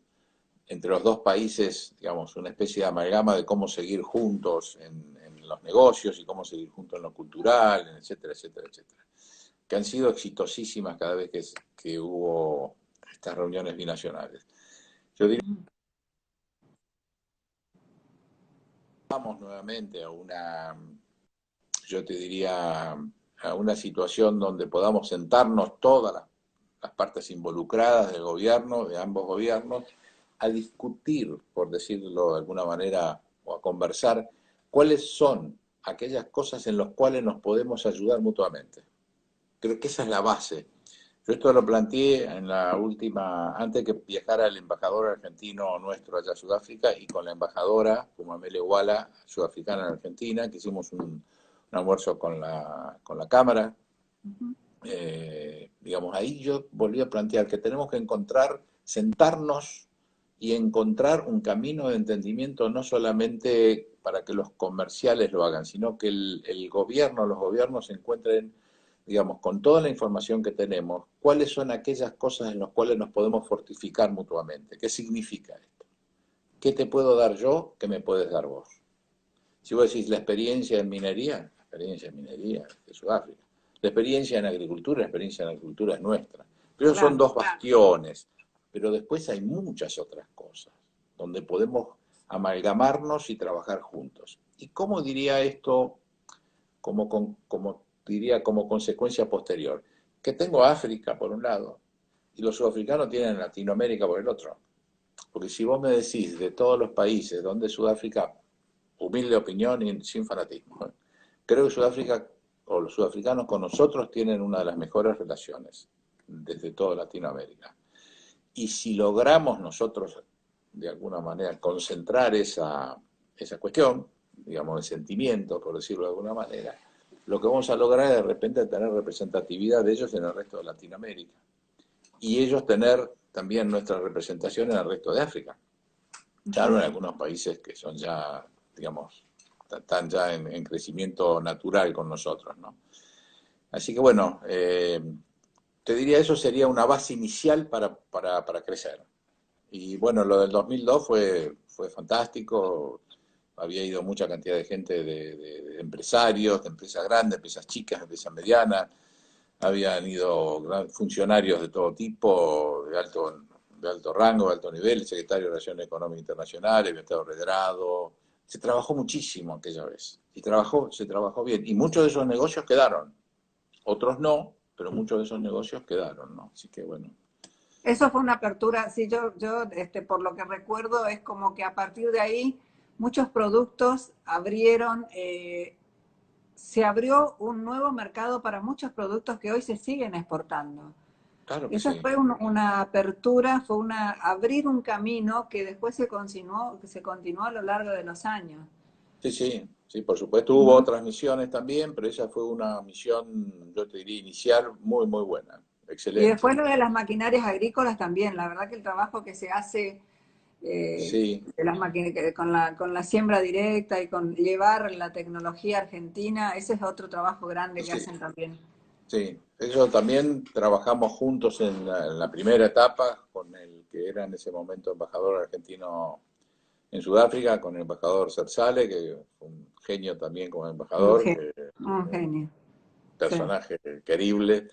entre los dos países, digamos, una especie de amalgama de cómo seguir juntos en los negocios y cómo seguir juntos en lo cultural, etcétera, etcétera, etcétera. Que han sido exitosísimas cada vez que hubo estas reuniones binacionales. Yo diría que vamos nuevamente a una, yo te diría, a una situación donde podamos sentarnos todas las partes involucradas del gobierno, de ambos gobiernos, a discutir, por decirlo de alguna manera, o a conversar, cuáles son aquellas cosas en las cuales nos podemos ayudar mutuamente. Creo que esa es la base. Yo esto lo planteé en la última, antes que viajara el embajador argentino nuestro allá a Sudáfrica y con la embajadora, como Amelia Wala, sudafricana en Argentina, que hicimos un almuerzo con la Cámara. Digamos, ahí yo volví a plantear que tenemos que encontrar, sentarnos y encontrar un camino de entendimiento no solamente para que los comerciales lo hagan, sino que el gobierno, los gobiernos encuentren, digamos, con toda la información que tenemos, cuáles son aquellas cosas en las cuales nos podemos fortificar mutuamente. ¿Qué significa esto? ¿Qué te puedo dar yo que me puedes dar vos? Si vos decís la experiencia en minería, la experiencia en minería de Sudáfrica. La experiencia en agricultura es nuestra. Pero son dos bastiones. Pero después hay muchas otras cosas donde podemos amalgamarnos y trabajar juntos. ¿Y cómo diría esto como consecuencia posterior? Que tengo África por un lado y los sudafricanos tienen Latinoamérica por el otro. Porque si vos me decís de todos los países donde Sudáfrica, humilde opinión y sin fanatismo, creo que Sudáfrica o los sudafricanos con nosotros tienen una de las mejores relaciones desde toda Latinoamérica. Y si logramos nosotros, de alguna manera, concentrar esa cuestión, digamos, el sentimiento, por decirlo de alguna manera, lo que vamos a lograr es de repente tener representatividad de ellos en el resto de Latinoamérica. Y ellos tener también nuestra representación en el resto de África. Claro, en algunos países que son ya, digamos, están ya en crecimiento natural con nosotros, ¿no? Así que bueno, te diría eso sería una base inicial para crecer. Y bueno, lo del 2002 fue fantástico, había ido mucha cantidad de gente, de empresarios, de empresas grandes, empresas chicas, empresas medianas, habían ido funcionarios de todo tipo, de alto rango, de alto nivel, el secretario de Relaciones Económicas Internacionales, el Estado Redrado. Se trabajó muchísimo aquella vez, y se trabajó bien, y muchos de esos negocios quedaron, otros no, pero muchos de esos negocios quedaron, ¿no? Así que bueno. Eso fue una apertura, sí, por lo que recuerdo es como que a partir de ahí muchos productos abrieron, se abrió un nuevo mercado para muchos productos que hoy se siguen exportando. Claro que Esa sí. fue una apertura, fue abrir un camino que después se continuó a lo largo de los años. Sí, por supuesto hubo otras misiones también, pero esa fue una misión, yo te diría, inicial muy, muy buena. Y Excelente. después lo de las maquinarias agrícolas también, la verdad que el trabajo que se hace Sí, de las con la siembra directa y con llevar la tecnología argentina, ese es otro trabajo grande que sí, hacen también. sí. Eso también trabajamos juntos en la primera etapa con el que era en ese momento embajador argentino en Sudáfrica, con el embajador Zerzale, que fue un genio también como embajador, Un un genio. Sí. personaje querible.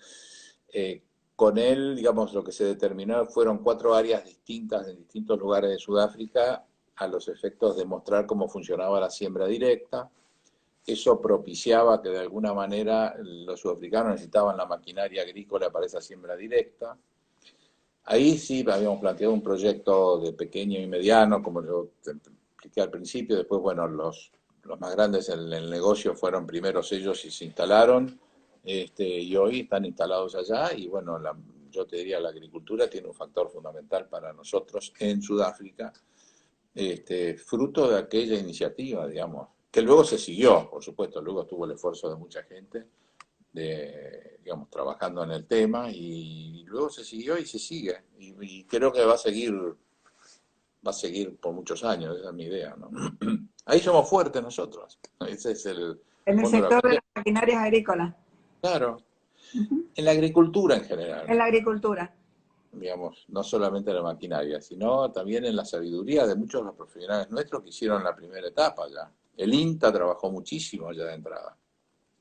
Con él, digamos, lo que se determinó fueron 4 áreas distintas en distintos lugares de Sudáfrica a los efectos de mostrar cómo funcionaba la siembra directa. Eso propiciaba que de alguna manera los sudafricanos necesitaban la maquinaria agrícola para esa siembra directa. Ahí sí habíamos planteado un proyecto de pequeño y mediano, como yo te expliqué al principio. Después, bueno, los más grandes en el negocio fueron primeros ellos y se instalaron, y hoy están instalados allá. Y bueno, yo te diría, la agricultura tiene un factor fundamental para nosotros en Sudáfrica, fruto de aquella iniciativa, digamos, que luego se siguió, por supuesto, luego estuvo el esfuerzo de mucha gente, digamos, trabajando en el tema, y luego se siguió y se sigue, y creo que va a seguir por muchos años, esa es mi idea, ¿no? Ahí somos fuertes nosotros, ese es el En el fondo de la sector de cuestión. las maquinarias agrícolas. Claro, en la agricultura en general, En la agricultura. digamos, no solamente en la maquinaria, sino también en la sabiduría de muchos de los profesionales nuestros que hicieron la primera etapa ya. El INTA trabajó muchísimo allá de entrada.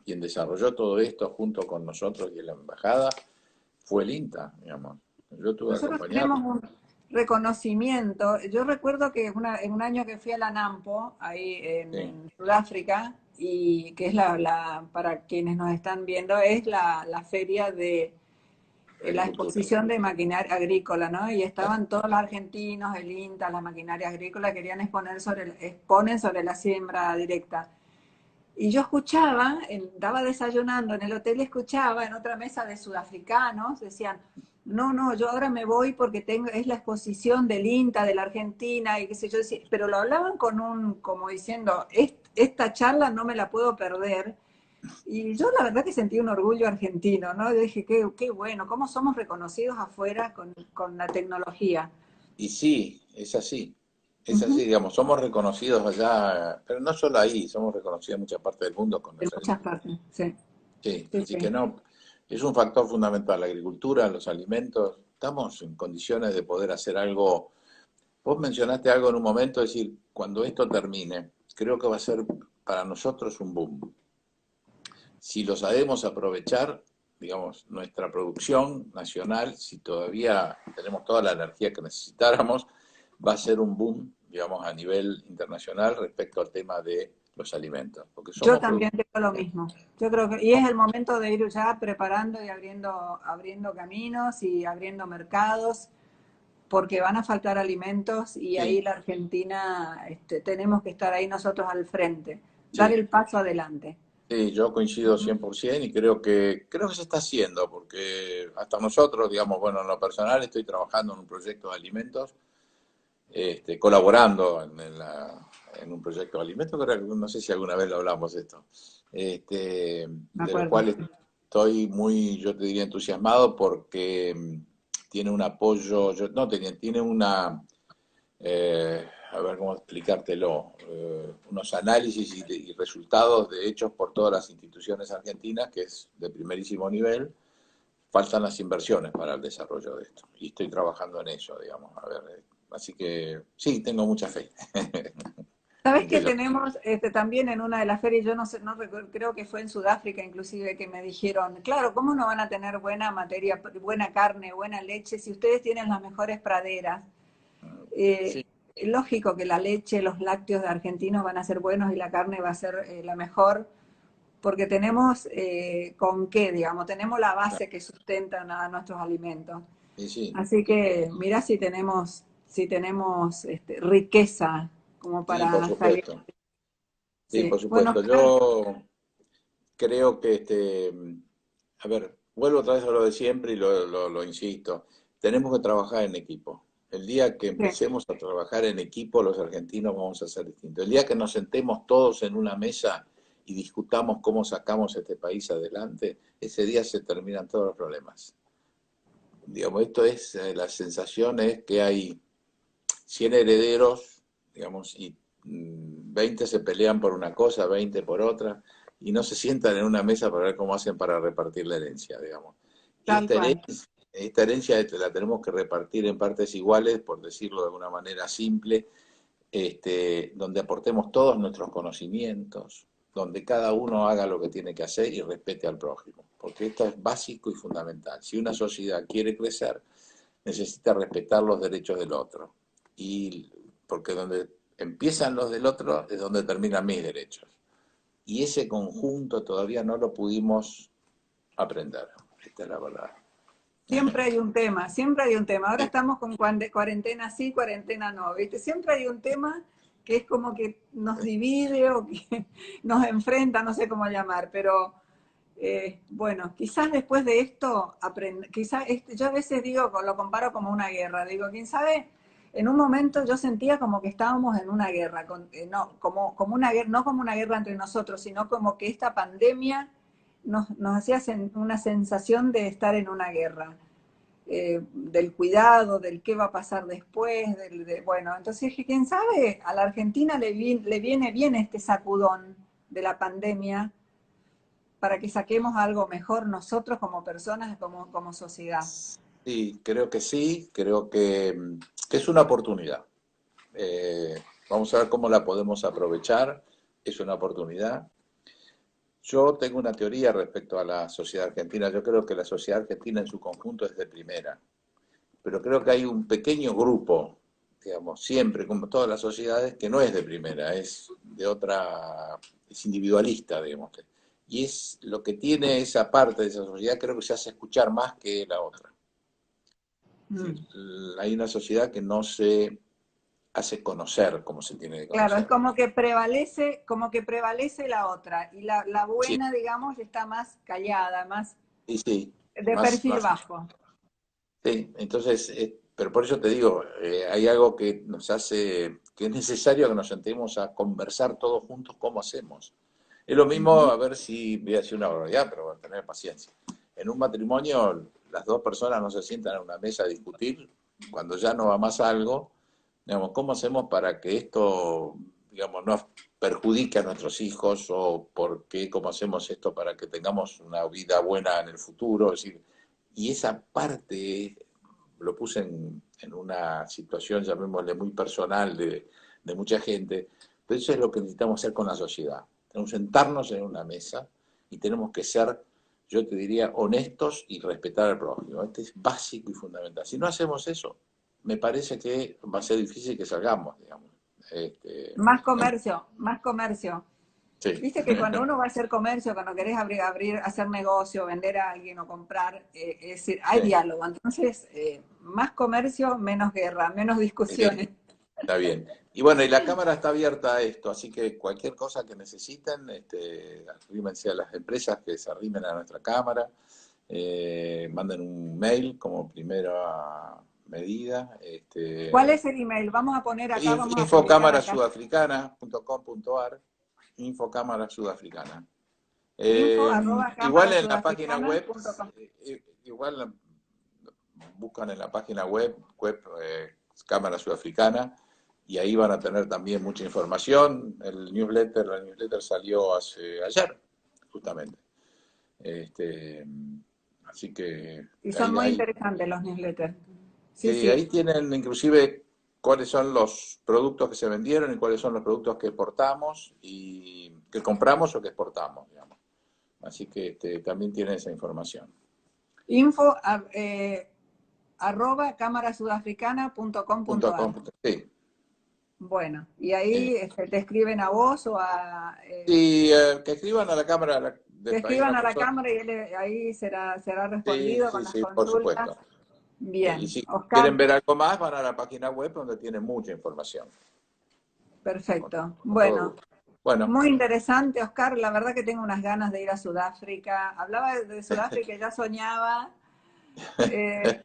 Quien desarrolló todo esto junto con nosotros y en la embajada fue el INTA, digamos. Yo tuve que Nosotros tenemos acompañarlo. un reconocimiento. Yo recuerdo que en un año que fui a la NAMPO, ahí Sí, en Sudáfrica, y que es para quienes nos están viendo, es la feria de la Agricultura. exposición de maquinaria agrícola, ¿no? Y estaban todos los argentinos, el INTA, la maquinaria agrícola, querían exponen sobre la siembra directa. Y yo escuchaba, estaba desayunando en el hotel, escuchaba en otra mesa de sudafricanos, decían, no, no, yo ahora me voy porque es la exposición del INTA de la Argentina y qué sé yo, pero lo hablaban como diciendo, esta charla no me la puedo perder. Y yo la verdad que sentí un orgullo argentino, ¿no? Yo dije, qué bueno, cómo somos reconocidos afuera con la tecnología. Y sí, es así, Ujú. digamos, somos reconocidos allá, pero no solo ahí, somos reconocidos en muchas partes del mundo con En los muchas alimentos. partes, sí, Sí, sí, así que sí. no, es un factor fundamental, la agricultura, los alimentos, estamos en condiciones de poder hacer algo. Vos mencionaste algo en un momento, es decir, cuando esto termine, creo que va a ser para nosotros un boom. Si lo sabemos aprovechar, digamos, nuestra producción nacional, si todavía tenemos toda la energía que necesitáramos, va a ser un boom, digamos, a nivel internacional respecto al tema de los alimentos, porque Yo somos también productores. creo lo mismo. Yo creo que, y es el momento de ir ya preparando y abriendo caminos y abriendo mercados, porque van a faltar alimentos y ahí Sí, la Argentina, tenemos que estar ahí nosotros al frente, dar sí, el paso adelante. sí, yo coincido 100% y creo que se está haciendo, porque hasta nosotros, digamos, bueno, en lo personal estoy trabajando en un proyecto de alimentos, colaborando en un proyecto de alimentos, no sé si alguna vez lo hablamos esto, Me de lo acuerdo. cual estoy muy, yo te diría, entusiasmado porque tiene un apoyo, no tiene una, a ver cómo explicártelo, unos análisis y resultados de hechos por todas las instituciones argentinas, que es de primerísimo nivel. Faltan las inversiones para el desarrollo de esto. Y estoy trabajando en eso, digamos. A ver, así que sí, tengo mucha fe ¿Sabés en que que lo... tenemos también en una de las ferias, yo no sé, no recuerdo, creo que fue en Sudáfrica inclusive, que me dijeron, claro, ¿cómo no van a tener buena materia, buena carne, buena leche si ustedes tienen las mejores praderas? Eh, Sí, Lógico que la leche, los lácteos de argentinos van a ser buenos y la carne va a ser la mejor, porque tenemos con qué, digamos, tenemos la base que sustentan a nuestros alimentos. sí, sí, Así que mira si tenemos riqueza como sí, por para salir. supuesto. Sí, por Sí. Bueno, supuesto. Yo creo que, a ver, vuelvo otra vez a lo de siempre y lo insisto. Tenemos que trabajar en equipo. El día que sí, empecemos a trabajar en equipo, los argentinos vamos a ser distintos. El día que nos sentemos todos en una mesa y discutamos cómo sacamos este país adelante, ese día se terminan todos los problemas. Digamos, esto es, la sensación es que hay 100 herederos, digamos, y 20 se pelean por una cosa, 20 por otra, y no se sientan en una mesa para ver cómo hacen para repartir la herencia, digamos. Y tal cual. esta herencia la tenemos que repartir en partes iguales, por decirlo de alguna manera simple, donde aportemos todos nuestros conocimientos, donde cada uno haga lo que tiene que hacer y respete al prójimo, porque esto es básico y fundamental. Si una sociedad quiere crecer, necesita respetar los derechos del otro. Y porque donde empiezan los del otro es donde terminan mis derechos. Y ese conjunto todavía no lo pudimos aprender. Esta es la verdad. Siempre hay un tema, siempre hay un tema. Ahora Sí, estamos con cuarentena sí, cuarentena no, ¿viste? Siempre hay un tema que es como que nos divide o que nos enfrenta, no sé cómo llamar, pero bueno, quizás después de esto, quizás yo a veces digo, lo comparo como una guerra, digo, quién sabe, en un momento yo sentía como que estábamos en una guerra, no, como una guerra, no como una guerra entre nosotros, sino como que esta pandemia nos hacía una sensación de estar en una guerra. Del cuidado, del qué va a pasar después, bueno, entonces quién sabe, a la Argentina le viene bien este sacudón de la pandemia para que saquemos algo mejor nosotros como personas, como sociedad. sí, creo que sí, creo que es una oportunidad. Eh, Vamos a ver cómo la podemos aprovechar. Es una oportunidad. Yo tengo una teoría respecto a la sociedad argentina. Yo creo que la sociedad argentina en su conjunto es de primera, pero creo que hay un pequeño grupo digamos, siempre, como todas las sociedades, que no es de primera, es de otra, es individualista, digamos. Y es lo que tiene esa parte de esa sociedad, creo que se hace escuchar más que la otra. Es Mm. decir, hay una sociedad que no se hace conocer como se tiene que Claro, es conocer. como que prevalece la otra, y la Sí, buena, digamos, está más callada, más sí, sí, de perfil más, bajo. sí. Entonces, pero por eso te digo, hay algo que nos hace, que es necesario que nos sentemos a conversar todos juntos cómo hacemos. Es lo mismo, Ujú. a ver si voy a decir una barbaridad, pero bueno, tener paciencia. En un matrimonio, las dos personas no se sientan en una mesa a discutir cuando ya no va más algo. Digamos, ¿cómo hacemos para que esto, digamos, no perjudique a nuestros hijos? ¿O por qué, cómo hacemos esto para que tengamos una vida buena en el futuro? Es decir, y esa parte lo puse en una situación, llamémosle, muy personal de mucha gente, pero eso es lo que necesitamos hacer con la sociedad. Tenemos que sentarnos en una mesa y tenemos que ser, yo te diría, honestos y respetar al prójimo. Este es básico y fundamental. Si no hacemos eso, me parece que va a ser difícil que salgamos, digamos. Más comercio, más comercio. Sí, Viste que cuando uno va a hacer comercio, cuando querés abrir, hacer negocio, vender a alguien o comprar, es decir, hay sí, diálogo. Entonces, más comercio, menos guerra, menos discusiones. está bien. Y bueno, y la cámara está abierta a esto, así que cualquier cosa que necesiten, arrímense a las empresas que se arrimen a nuestra cámara, manden un mail como primera medida. ¿Cuál es el email? Vamos a poner acá, vamos a publicar acá. Infocámarasudafricana.com.ar, Infocámara Sudafricana. Igual en la página web, info@cámarasudafricanas.com. igual buscan en la página web Cámara Sudafricana, y ahí van a tener también mucha información. La newsletter salió ayer, justamente. Este, así que Y son ahí, muy ahí, interesantes los newsletters. Sí, sí, sí. ahí tienen inclusive cuáles son los productos que se vendieron y cuáles son los productos que exportamos y que compramos o que exportamos, digamos. Así que también tienen esa información. Info arroba Punto cámarasudafricana.com.ar. com, sí. Bueno, y Eh, ahí te escriben a vos o y que escriban a la cámara te hay escriban una a la persona. cámara y ahí será Sí, respondido con sí, las sí, por consultas. supuesto. Y Bien, si quieren Oscar, ver algo más, van a la página web donde tienen mucha información. perfecto. Con todo Bueno, gusto. Bueno, muy interesante, Oscar. La verdad que tengo unas ganas de ir a Sudáfrica. Hablaba de Sudáfrica y ya soñaba. Eh,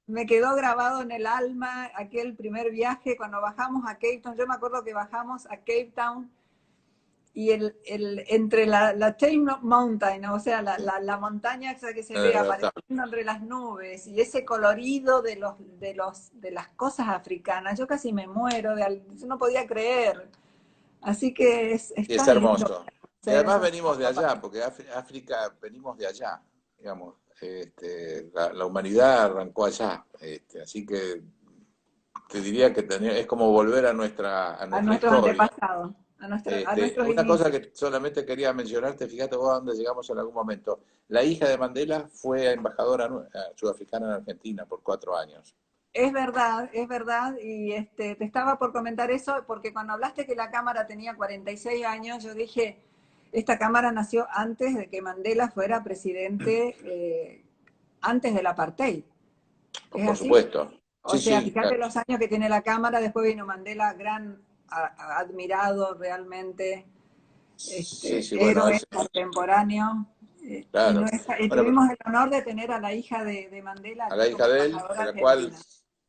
Me quedó grabado en el alma aquel primer viaje cuando bajamos a Cape Town. Yo me acuerdo que bajamos a Cape Town y entre la Chain Mountain, o sea, la montaña esa que se ve apareciendo entre las nubes y ese colorido de las cosas africanas, yo casi me muero, yo no podía creer. Así que es y es tan lindo hermoso. Y hacer además eso. venimos de allá, porque África venimos de allá, digamos. La humanidad arrancó allá. Así que te diría que es como volver a A nuestra nuestros historia. antepasados, a nuestros Una cosa inicios. que solamente quería mencionarte, fíjate vos a dónde llegamos en algún momento. La hija de Mandela fue embajadora sudafricana en Argentina por 4 años. Es verdad, y te estaba por comentar eso, porque cuando hablaste que la cámara tenía 46 años, yo dije, esta cámara nació antes de que Mandela fuera presidente, antes del apartheid. ¿Es Por así? supuesto. O Sí, sea, sí, fíjate los años que tiene la cámara, después vino Mandela, gran, admirado realmente, sí, sí, bueno, héroe contemporáneo, claro. y Bueno, tuvimos el honor de tener a la hija de Mandela a la aquí como hija de él, embajadora de la cual argentina.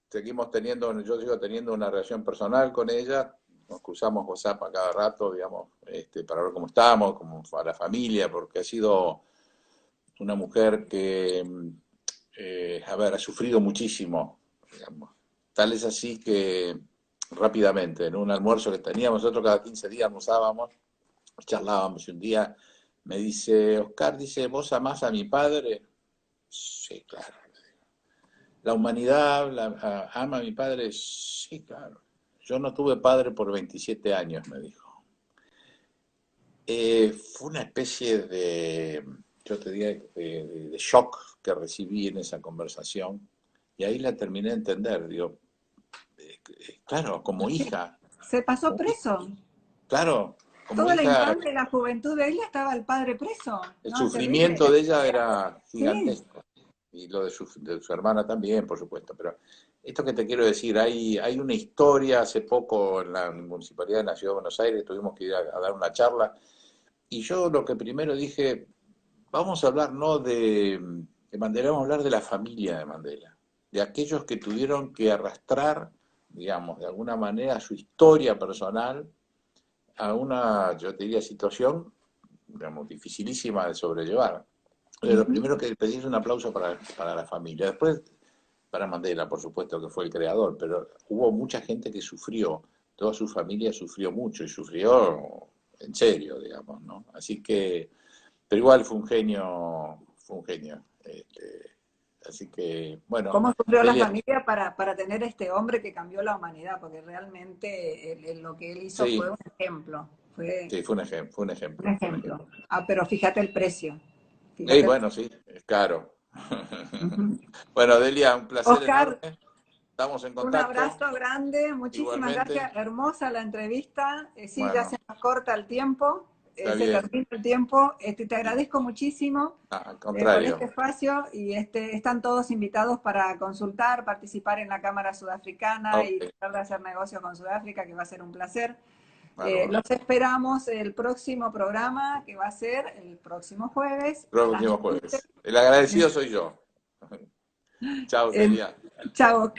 seguimos teniendo, yo sigo teniendo una relación personal con ella, nos cruzamos WhatsApp a cada rato, digamos, para ver cómo estamos, como a la familia, porque ha sido una mujer que, a ver, ha sufrido muchísimo, digamos. Tal es así que rápidamente, en un almuerzo que teníamos, nosotros cada 15 días almorzábamos, charlábamos, y un día me dice, Oscar, dice, ¿vos amás a mi padre? Sí, claro. ¿La humanidad ama a mi padre? Sí, claro. Yo no tuve padre por 27 años, me dijo. Fue una especie de, yo te diría, de shock que recibí en esa conversación, y ahí la terminé de entender. Digo, claro, como hija. Se pasó preso. Claro, como Toda la hija, infancia y la juventud de ella estaba el padre preso. el No, terrible. sufrimiento de ella era Sí. gigantesco. Y lo de su hermana también, por supuesto. Pero esto que te quiero decir, hay una historia, hace poco en la Municipalidad de la Ciudad de Buenos Aires tuvimos que ir a dar una charla, y yo lo que primero dije, vamos a hablar no de Mandela, vamos a hablar de la familia de Mandela, de aquellos que tuvieron que arrastrar, digamos, de alguna manera su historia personal a una, yo te diría, situación, digamos, dificilísima de sobrellevar. Lo Ujú. primero que pedí es un aplauso para la familia. Después, para Mandela, por supuesto, que fue el creador, pero hubo mucha gente que sufrió, toda su familia sufrió mucho y sufrió en serio, digamos, ¿no? Así que, pero igual fue un genio, fue un genio. Así que, bueno, ¿Cómo sufrió la Delia, familia para tener este hombre que cambió la humanidad? Porque realmente lo que él hizo fue sí, un ejemplo. Fue sí, fue un ejemplo, fue un un ejemplo, fue un ejemplo. ejemplo. Ah, pero fíjate el precio. Y Fíjate el bueno, precio. sí, es caro. Ujú. Bueno, Delia, un placer Oscar, enorme. Estamos en un contacto. abrazo grande, muchísimas Igualmente, gracias, hermosa la entrevista. Sí, ya se bueno, nos corta el tiempo, está se bien. termina el tiempo. Te Sí. agradezco muchísimo Al por este contrario. espacio y están todos invitados para consultar, participar en la Cámara Sudafricana y Ok, tratar de hacer negocios con Sudáfrica, que va a ser un placer. bárbaro. Los esperamos el próximo programa, que va a ser el próximo jueves a las Próximo 20. jueves. El agradecido soy yo. Chao, Eh, Delia. Chao.